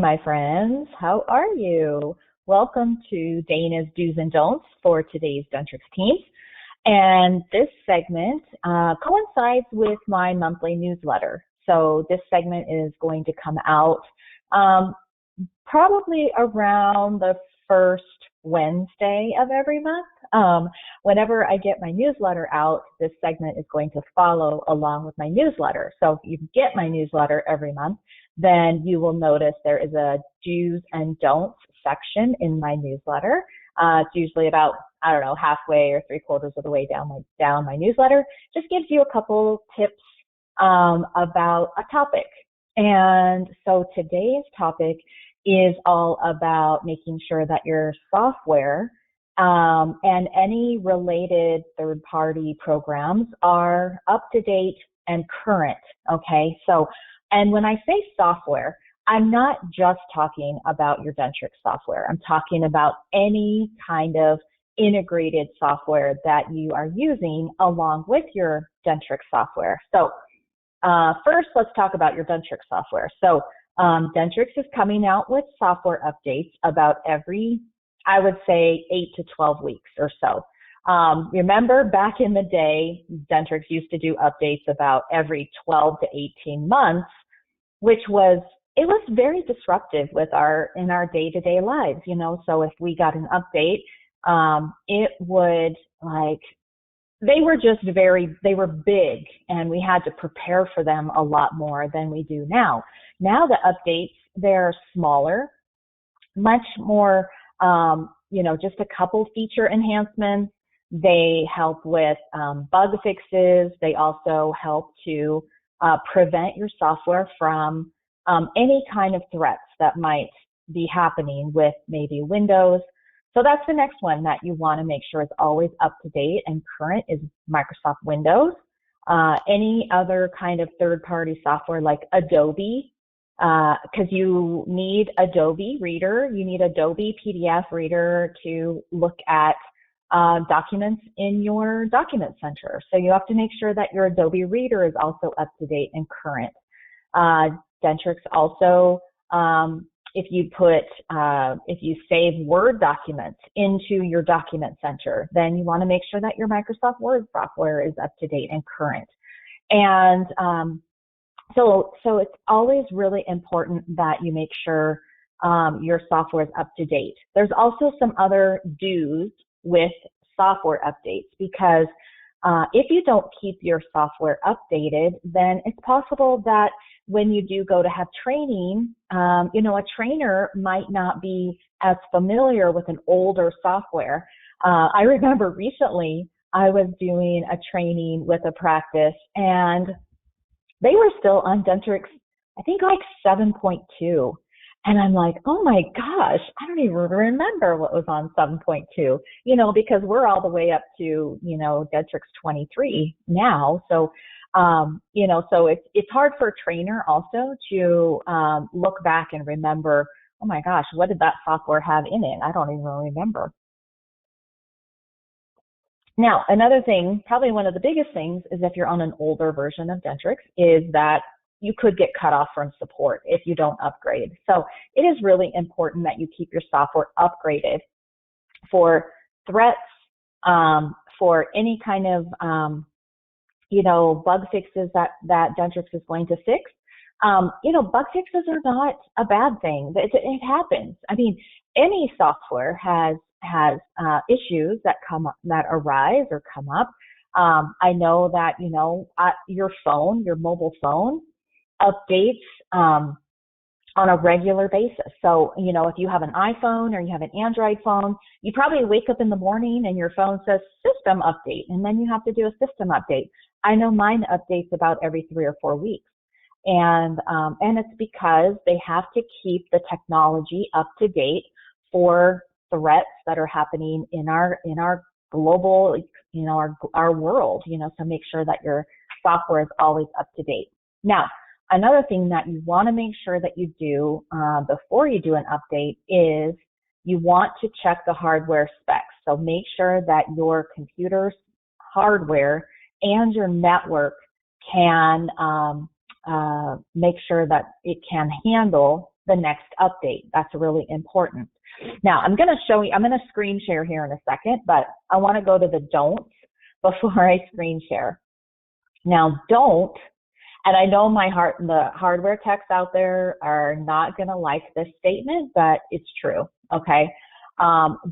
my friends. How are you? Welcome to Dayna's Do's and Don'ts for today's Dentrix teams. And this segment coincides with my monthly newsletter. So this segment is going to come out probably around the first Wednesday of every month. Whenever I get my newsletter out, this segment is going to follow along with my newsletter. So if you get my newsletter every month, then you will notice there is a do's and don'ts section in my newsletter. It's usually about, I don't know, halfway or 3/4 of the way down my newsletter. Just gives you a couple tips about a topic. And so today's topic is all about making sure that your software and any related third-party programs are up to date and current, okay? So, and when I say software, I'm not just talking about your Dentrix software. I'm talking about any kind of integrated software that you are using along with your Dentrix software. So first, let's talk about your Dentrix software. So Dentrix is coming out with software updates about every, I would say, 8 to 12 weeks or so. Remember back in the day, Dentrix used to do updates about every 12 to 18 months, which was, it was very disruptive with in our day-to-day lives, you know. So if we got an update, it would they were big, and we had to prepare for them a lot more than we do now. Now the updates, they're smaller, much more, just a couple feature enhancements. They help with bug fixes. They also help to prevent your software from any kind of threats that might be happening with maybe Windows. So that's the next one that you want to make sure is always up to date and current is Microsoft Windows. Any other kind of third-party software like Adobe, because you need Adobe Reader, you need Adobe PDF Reader to look at documents in your document center. So you have to make sure that your Adobe Reader is also up to date and current. Dentrix also, if you save Word documents into your document center, then you want to make sure that your Microsoft Word software is up to date and current. And so it's always really important that you make sure your software is up to date. There's also some other do's with software updates, because if you don't keep your software updated, then it's possible that when you do go to have training, a trainer might not be as familiar with an older software. I remember recently I was doing a training with a practice, and they were still on Dentrix, I think like 7.2. And I'm like, oh my gosh, I don't even remember what was on 7.2, because we're all the way up to, Dentrix 23 now. So, so it's hard for a trainer also to look back and remember, oh my gosh, what did that software have in it? I don't even remember. Now, another thing, probably one of the biggest things, is if you're on an older version of Dentrix, is that you could get cut off from support if you don't upgrade. So it is really important that you keep your software upgraded for threats, for any kind of, bug fixes that Dentrix is going to fix. Bug fixes are not a bad thing. It happens. I mean, any software has issues that arise or come up. I know that, your mobile phone updates on a regular basis. So, if you have an iPhone or you have an Android phone, you probably wake up in the morning and your phone says system update, and then you have to do a system update. I know mine updates about every 3 or 4 weeks. And it's because they have to keep the technology up to date for threats that are happening in our global, our world, so make sure that your software is always up to date. Now, another thing that you want to make sure that you do before you do an update is you want to check the hardware specs. So make sure that your computer's hardware and your network can make sure that it can handle the next update. That's really important. Now, I'm going to screen share here in a second, but I want to go to the don'ts before I screen share. Now, don't, and I know the hardware techs out there are not going to like this statement, but it's true, okay?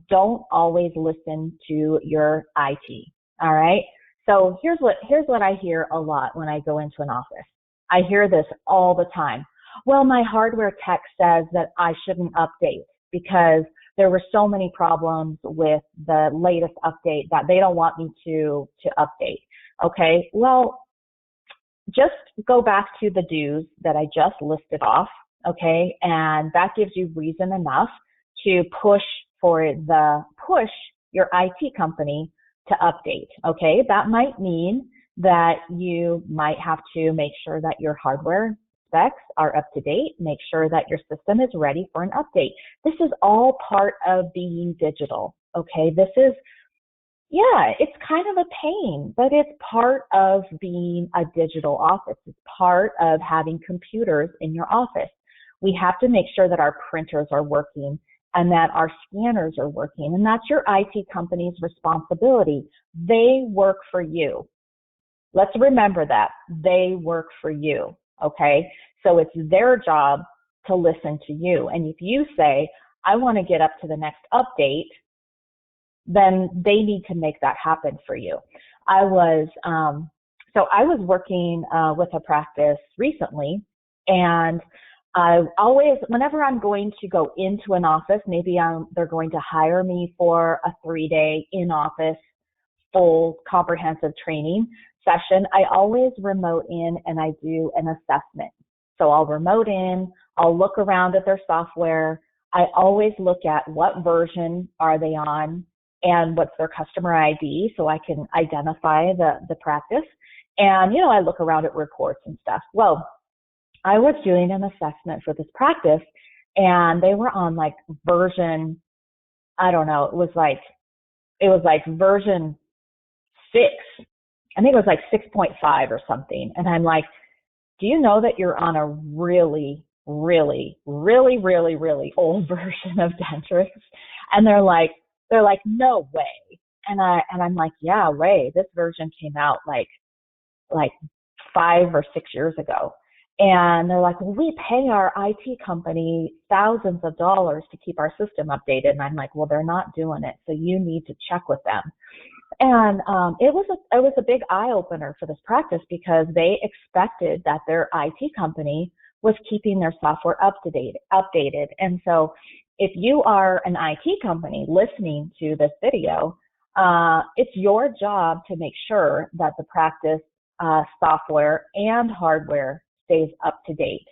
Don't always listen to your IT, all right? So here's what I hear a lot when I go into an office. I hear this all the time. Well, my hardware tech says that I shouldn't update because there were so many problems with the latest update that they don't want me to update. Okay, well, just go back to the do's that I just listed off, okay, and that gives you reason enough to push your IT company to update, okay? That might mean that you might have to make sure that your hardware specs are up to date, make sure that your system is ready for an update. This is all part of being digital, okay? It's kind of a pain, but it's part of being a digital office. It's part of having computers in your office. We have to make sure that our printers are working and that our scanners are working, and that's your IT company's responsibility. They work for you. Let's remember that. They work for you, okay? So it's their job to listen to you. And if you say, I want to get up to the next update, then they need to make that happen for you. I was working with a practice recently, and whenever I'm going to go into an office, maybe they're going to hire me for a 3-day in-office full comprehensive training session, I always remote in and I do an assessment. So I'll remote in, I'll look around at their software. I always look at what version are they on and what's their customer ID so I can identify the practice. And, I look around at reports and stuff. Well, I was doing an assessment for this practice and they were on like version, I don't know, it was like version 6. I think it was like 6.5 or something. And I'm like, do you know that you're on a really, really, really, really, really old version of Dentrix? And they're like, no way. And I'm like, yeah, way. This version came out like 5 or 6 years ago. And they're like, well, we pay our IT company thousands of dollars to keep our system updated. And I'm like, well, they're not doing it. So you need to check with them. And it was a big eye opener for this practice because they expected that their IT company was keeping their software updated. And so if you are an IT company listening to this video, it's your job to make sure that the practice software and hardware stays up to date.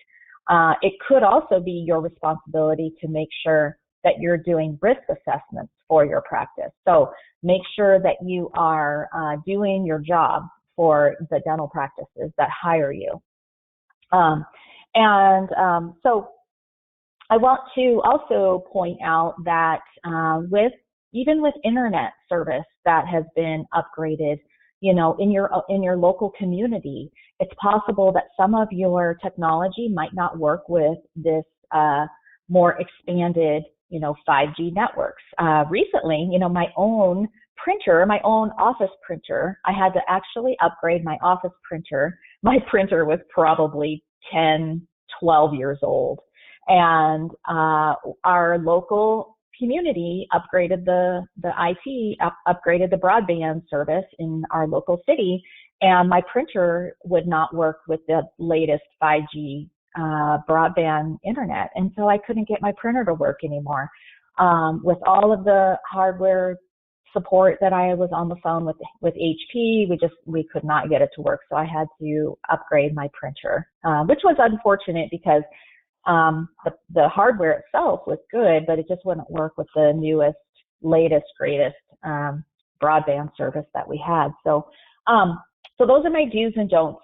It could also be your responsibility to make sure that you're doing risk assessments for your practice. So make sure that you are doing your job for the dental practices that hire you. So I want to also point out that even with internet service that has been upgraded, in your local community, it's possible that some of your technology might not work with this more expanded 5G networks. Recently, my own printer, my own office printer, I had to actually upgrade my office printer. My printer was probably 10, 12 years old. And our local community upgraded the upgraded the broadband service in our local city. And my printer would not work with the latest 5G broadband internet. And so I couldn't get my printer to work anymore. With all of the hardware support that I was on the phone with HP, we could not get it to work. So I had to upgrade my printer, which was unfortunate because the hardware itself was good, but it just wouldn't work with the newest, latest, greatest broadband service that we had. So those are my do's and don'ts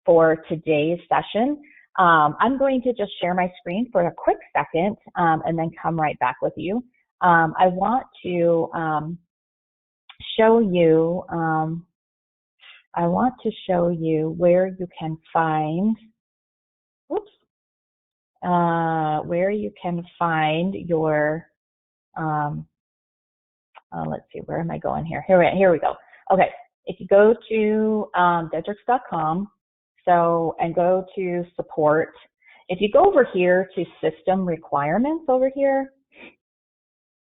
for today's session. I'm going to just share my screen for a quick second and then come right back with you. I want to show you where you can find, where you can find your, let's see, where am I going here? Here we go. Okay, if you go to Dentrix.com, and go to support, if you go over here to system requirements over here,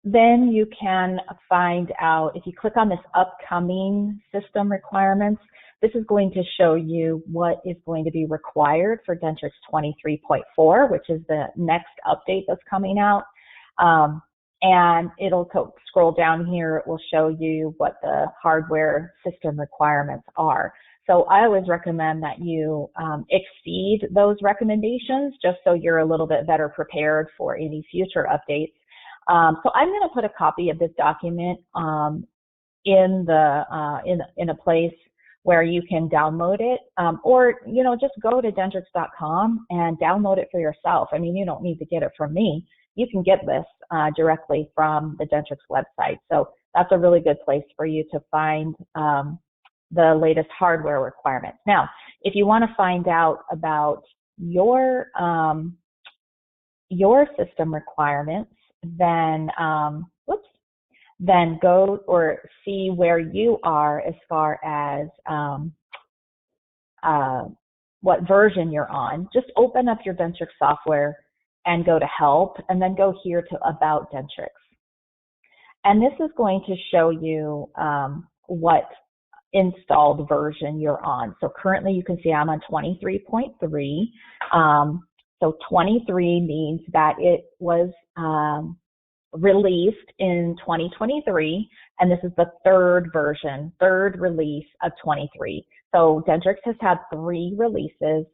then you can find out, if you click on this upcoming system requirements, this is going to show you what is going to be required for Dentrix 23.4, which is the next update that's coming out. And it'll scroll down here, it will show you what the hardware system requirements are. So I always recommend that you exceed those recommendations just so you're a little bit better prepared for any future updates. So I'm going to put a copy of this document in a place where you can download it, or just go to Dentrix.com and download it for yourself. I mean, you don't need to get it from me. You can get this directly from the Dentrix website. So that's a really good place for you to find the latest hardware requirements. Now, if you want to find out about your system requirements, then then go or see where you are as far as what version you're on. Just open up your Dentrix software and go to help, and then go here to about Dentrix. And this is going to show you what installed version you're on. So currently you can see I'm on 23.3. So 23 means that it was released in 2023, and this is the third release of 23. So Dentrix has had 3 releases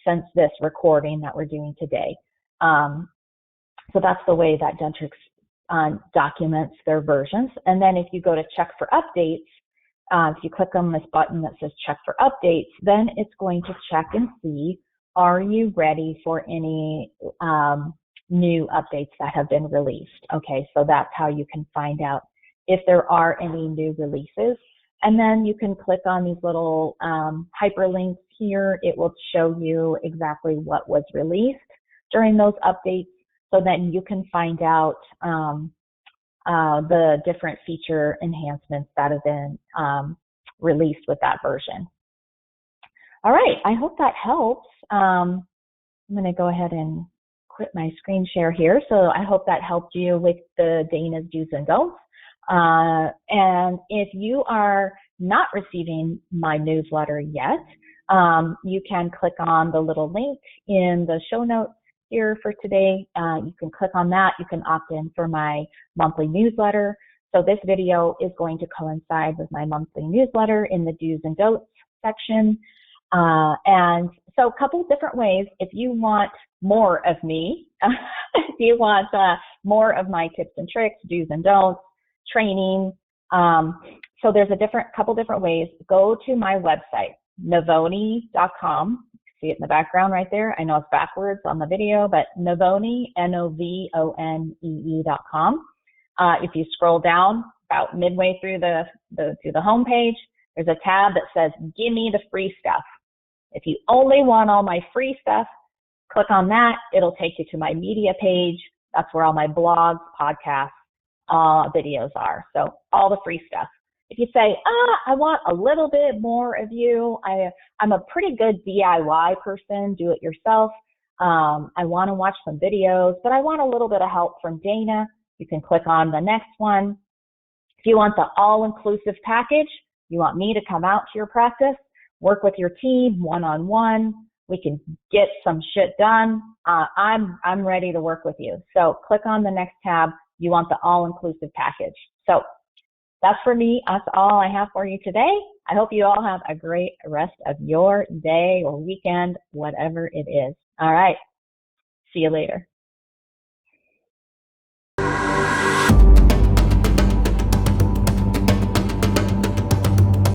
since this recording that we're doing today. So that's the way that Dentrix documents their versions. And then if you go to check for updates, if you click on this button that says check for updates, then it's going to check and see, are you ready for any new updates that have been released? Okay, so that's how you can find out if there are any new releases. And then you can click on these little hyperlinks here. It will show you exactly what was released during those updates, so then you can find out the different feature enhancements that have been released with that version. All right, I hope that helps. I'm going to go ahead and quit my screen share here. So I hope that helped you with the Dayna's do's and don'ts. And if you are not receiving my newsletter yet, you can click on the little link in the show notes here for today. You can click on that. You can opt in for my monthly newsletter. So this video is going to coincide with my monthly newsletter in the do's and don'ts section. And so a couple of different ways. If you want more of me, if you want more of my tips and tricks, do's and don'ts, training, so there's couple different ways. Go to my website, novoni.com. See it in the background right there. I know it's backwards on the video, but Novoni, Novonee.com. If you scroll down about midway through the home page, there's a tab that says, give me the free stuff. If you only want all my free stuff, click on that. It'll take you to my media page. That's where all my blogs, podcasts, videos are. So all the free stuff. If you say, I want a little bit more of you, I'm a pretty good DIY person, do it yourself. I want to watch some videos, but I want a little bit of help from Dayna. You can click on the next one. If you want the all-inclusive package, you want me to come out to your practice, work with your team one-on-one, we can get some shit done. I'm ready to work with you. So click on the next tab. You want the all-inclusive package. So that's for me. That's all I have for you today. I hope you all have a great rest of your day or weekend, whatever it is. All right. See you later.